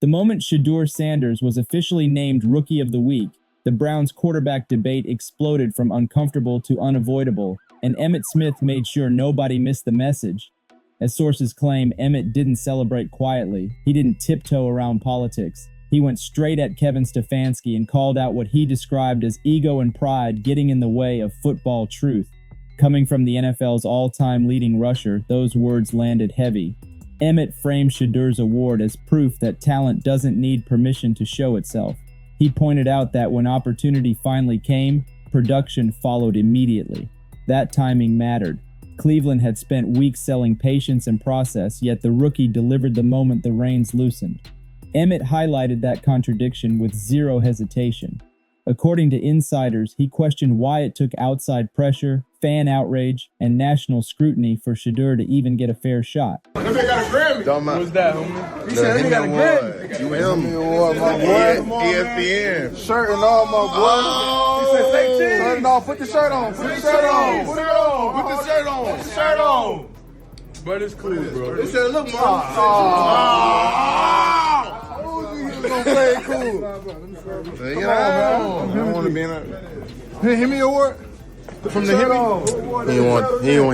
The moment Shedeur Sanders was officially named Rookie of the Week, the Browns quarterback debate exploded from uncomfortable to unavoidable, and Emmitt Smith made sure nobody missed the message. As sources claim, Emmitt didn't celebrate quietly. He didn't tiptoe around politics. He went straight at Kevin Stefanski and called out what he described as ego and pride getting in the way of football truth. Coming from the NFL's all-time leading rusher, those words landed heavy. Emmitt framed Shedeur's award as proof that talent doesn't need permission to show itself. He pointed out that when opportunity finally came, production followed immediately. That timing mattered. Cleveland had spent weeks selling patience and process, yet the rookie delivered the moment the reins loosened. Emmitt highlighted that contradiction with zero hesitation. According to insiders, he questioned why it took outside pressure, fan outrage, and national scrutiny for Shadur to even get a fair shot. That nigga got a Grammy. Don't mind. What's that, homie? He said that nigga got a Grammy. You Emmy Award, my boy. ESPN. Shirt and all, my boy. Oh. He said, say cheese. Shirt and all. Put the shirt on. Put the shirt on. Put it on. Put the shirt on. Put the shirt on. But it's cool, bro. He said, look, man. Don't play it cool. Come on, man. I want to be in a Hit me award. From the Hemi.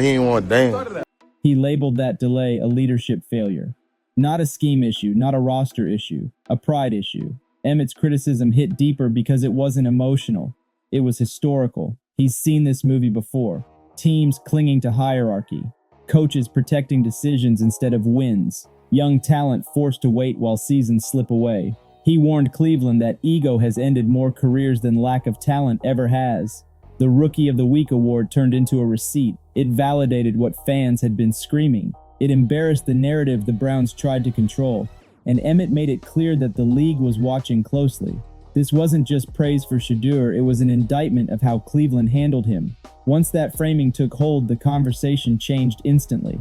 He ain't want damn. He labeled that delay a leadership failure. Not a scheme issue, not a roster issue, a pride issue. Emmitt's criticism hit deeper because it wasn't emotional. It was historical. He's seen this movie before. Teams clinging to hierarchy. Coaches protecting decisions instead of wins. Young talent forced to wait while seasons slip away. He warned Cleveland that ego has ended more careers than lack of talent ever has. The Rookie of the Week award turned into a receipt. It validated what fans had been screaming. It embarrassed the narrative the Browns tried to control. And Emmitt made it clear that the league was watching closely. This wasn't just praise for Shadur, it was an indictment of how Cleveland handled him. Once that framing took hold, the conversation changed instantly.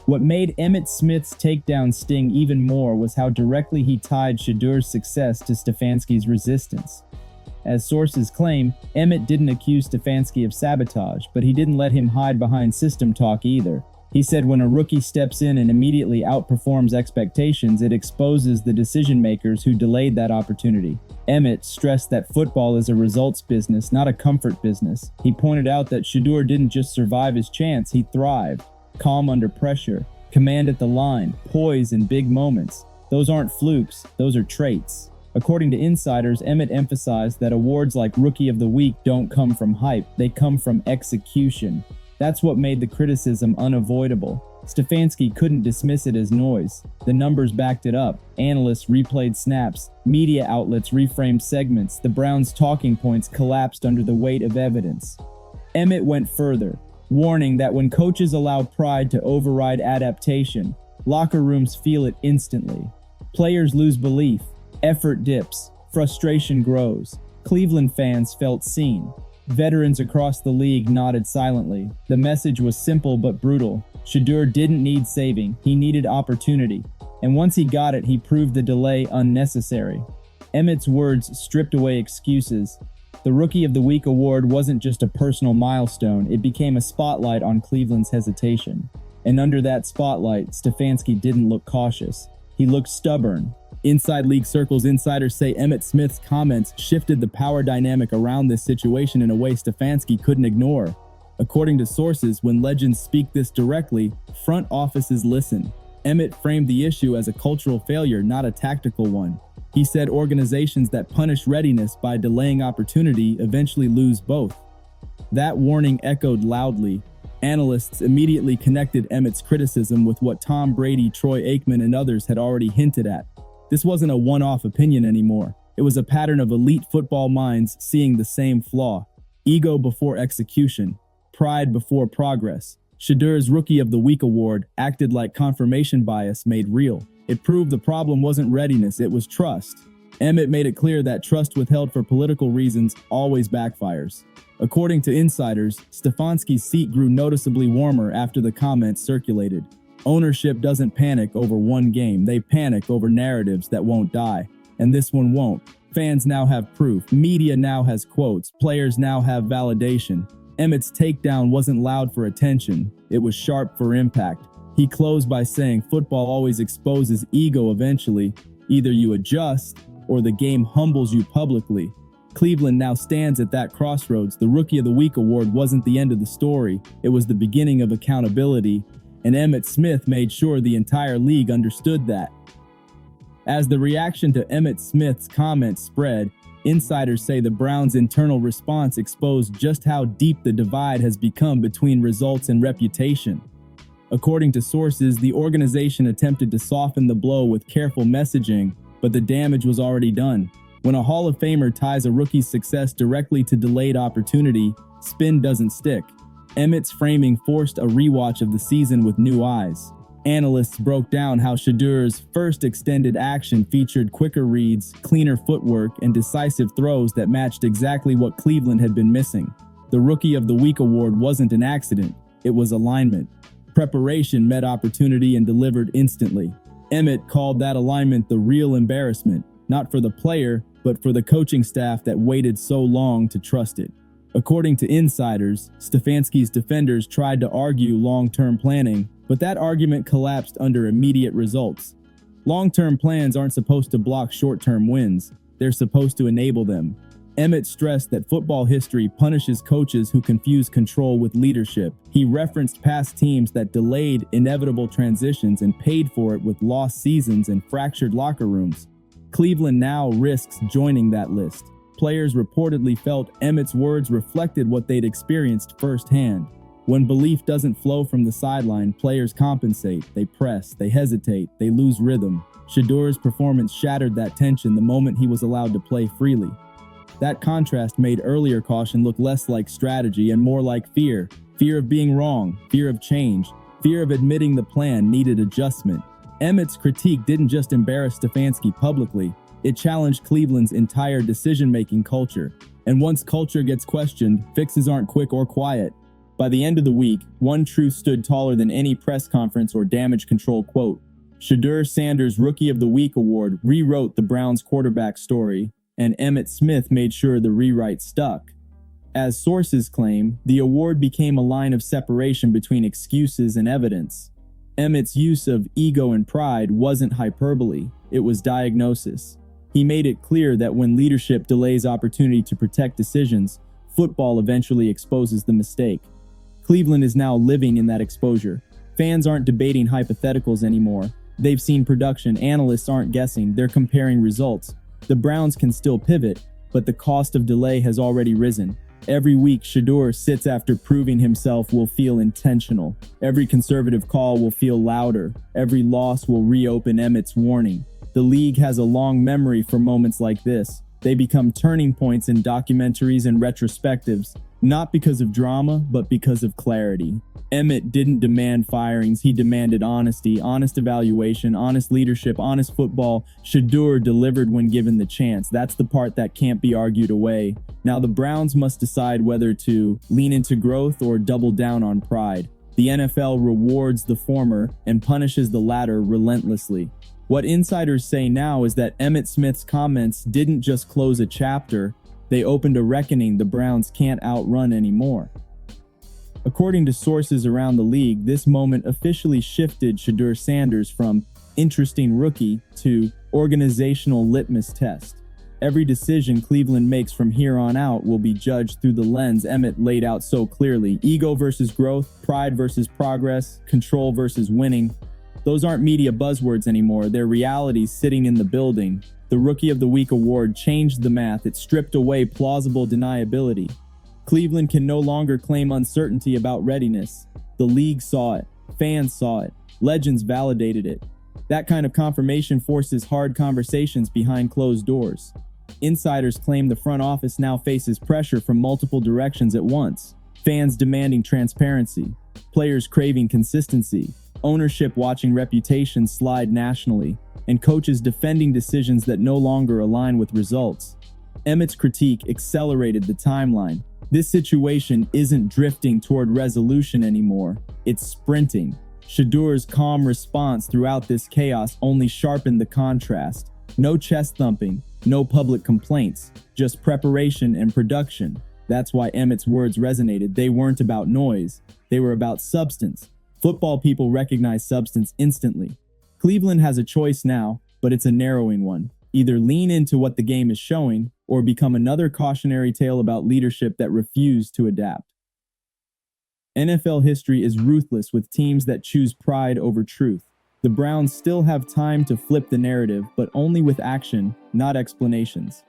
What made Emmitt Smith's takedown sting even more was how directly he tied Shedeur's success to Stefanski's resistance. As sources claim, Emmitt didn't accuse Stefanski of sabotage, but he didn't let him hide behind system talk either. He said when a rookie steps in and immediately outperforms expectations, it exposes the decision-makers who delayed that opportunity. Emmitt stressed that football is a results business, not a comfort business. He pointed out that Shadur didn't just survive his chance, he thrived. Calm under pressure, command at the line, poise in big moments. Those aren't flukes, those are traits. According to insiders, Emmitt emphasized that awards like Rookie of the Week don't come from hype, they come from execution. That's what made the criticism unavoidable. Stefanski couldn't dismiss it as noise. The numbers backed it up. Analysts replayed snaps. Media outlets reframed segments. The Browns' talking points collapsed under the weight of evidence. Emmitt went further, warning that when coaches allow pride to override adaptation, locker rooms feel it instantly. Players lose belief. Effort dips. Frustration grows. Cleveland fans felt seen. Veterans across the league nodded silently. The message was simple but brutal. Shadur didn't need saving, he needed opportunity. And once he got it, he proved the delay unnecessary. Emmitt's words stripped away excuses. The Rookie of the Week award wasn't just a personal milestone, it became a spotlight on Cleveland's hesitation. And under that spotlight, Stefanski didn't look cautious. He looked stubborn. Inside league circles, insiders say Emmitt Smith's comments shifted the power dynamic around this situation in a way Stefanski couldn't ignore. According to sources, when legends speak this directly, front offices listen. Emmitt framed the issue as a cultural failure, not a tactical one. He said organizations that punish readiness by delaying opportunity eventually lose both. That warning echoed loudly. Analysts immediately connected Emmitt's criticism with what Tom Brady, Troy Aikman, and others had already hinted at. This wasn't a one-off opinion anymore. It was a pattern of elite football minds seeing the same flaw. Ego before execution. Pride before progress. Shedur's Rookie of the Week award acted like confirmation bias made real. It proved the problem wasn't readiness, it was trust. Emmitt made it clear that trust withheld for political reasons always backfires. According to insiders, Stefanski's seat grew noticeably warmer after the comments circulated. Ownership doesn't panic over one game, they panic over narratives that won't die. And this one won't. Fans now have proof, media now has quotes, players now have validation. Emmitt's takedown wasn't loud for attention, it was sharp for impact. He closed by saying football always exposes ego eventually, Either you adjust, or the game humbles you publicly. Cleveland now stands at that crossroads. The Rookie of the Week award wasn't the end of the story. It was the beginning of accountability, and Emmitt Smith made sure the entire league understood that. As the reaction to Emmitt Smith's comments spread, insiders say the Browns' internal response exposed just how deep the divide has become between results and reputation. According to sources, the organization attempted to soften the blow with careful messaging, but the damage was already done. When a Hall of Famer ties a rookie's success directly to delayed opportunity, spin doesn't stick. Emmitt's framing forced a rewatch of the season with new eyes. Analysts broke down how Shedur's first extended action featured quicker reads, cleaner footwork, and decisive throws that matched exactly what Cleveland had been missing. The Rookie of the Week award wasn't an accident, it was alignment. Preparation met opportunity and delivered instantly. Emmitt called that alignment the real embarrassment, not for the player, but for the coaching staff that waited so long to trust it. According to insiders, Stefanski's defenders tried to argue long-term planning, but that argument collapsed under immediate results. Long-term plans aren't supposed to block short-term wins, they're supposed to enable them. Emmitt stressed that football history punishes coaches who confuse control with leadership. He referenced past teams that delayed inevitable transitions and paid for it with lost seasons and fractured locker rooms. Cleveland now risks joining that list. Players reportedly felt Emmitt's words reflected what they'd experienced firsthand. When belief doesn't flow from the sideline, players compensate, they press, they hesitate, they lose rhythm. Shedur's performance shattered that tension the moment he was allowed to play freely. That contrast made earlier caution look less like strategy and more like fear. Fear of being wrong, fear of change, fear of admitting the plan needed adjustment. Emmitt's critique didn't just embarrass Stefanski publicly, it challenged Cleveland's entire decision-making culture. And once culture gets questioned, fixes aren't quick or quiet. By the end of the week, one truth stood taller than any press conference or damage control quote. Shedeur Sanders' Rookie of the Week award rewrote the Browns' quarterback story, and Emmitt Smith made sure the rewrite stuck. As sources claim, the award became a line of separation between excuses and evidence. Emmitt's use of ego and pride wasn't hyperbole, it was diagnosis. He made it clear that when leadership delays opportunity to protect decisions, football eventually exposes the mistake. Cleveland is now living in that exposure. Fans aren't debating hypotheticals anymore. They've seen production, analysts aren't guessing, they're comparing results. The Browns can still pivot, but the cost of delay has already risen. Every week Shadur sits after proving himself will feel intentional. Every conservative call will feel louder. Every loss will reopen Emmitt's warning. The league has a long memory for moments like this. They become turning points in documentaries and retrospectives, not because of drama, but because of clarity. Emmitt didn't demand firings, he demanded honesty, honest evaluation, honest leadership, honest football. Shadur delivered when given the chance. That's the part that can't be argued away. Now the Browns must decide whether to lean into growth or double down on pride. The NFL rewards the former and punishes the latter relentlessly. What insiders say now is that Emmitt Smith's comments didn't just close a chapter, they opened a reckoning the Browns can't outrun anymore. According to sources around the league, this moment officially shifted Shedeur Sanders from interesting rookie to organizational litmus test. Every decision Cleveland makes from here on out will be judged through the lens Emmitt laid out so clearly. Ego versus growth, pride versus progress, control versus winning. Those aren't media buzzwords anymore, they're realities sitting in the building. The Rookie of the Week award changed the math, it stripped away plausible deniability. Cleveland can no longer claim uncertainty about readiness. The league saw it, fans saw it, legends validated it. That kind of confirmation forces hard conversations behind closed doors. Insiders claim the front office now faces pressure from multiple directions at once. Fans demanding transparency, players craving consistency, ownership watching reputations slide nationally, and coaches defending decisions that no longer align with results. Emmitt's critique accelerated the timeline. This situation isn't drifting toward resolution anymore, it's sprinting. Shedur's calm response throughout this chaos only sharpened the contrast. No chest thumping, no public complaints, just preparation and production. That's why Emmitt's words resonated. They weren't about noise, they were about substance. Football people recognize substance instantly. Cleveland has a choice now. but it's a narrowing one. Either lean into what the game is showing, or become another cautionary tale about leadership that refuse to adapt. NFL history is ruthless with teams that choose pride over truth. The Browns still have time to flip the narrative, but only with action, not explanations.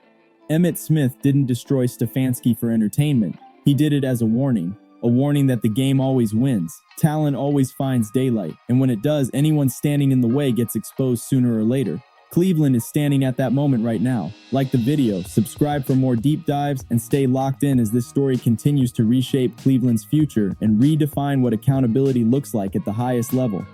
Emmitt Smith didn't destroy Stefanski for entertainment. He did it as a warning that the game always wins. Talent always finds daylight, and when it does, anyone standing in the way gets exposed sooner or later. Cleveland is standing at that moment right now. Like the video, subscribe for more deep dives, and stay locked in as this story continues to reshape Cleveland's future and redefine what accountability looks like at the highest level.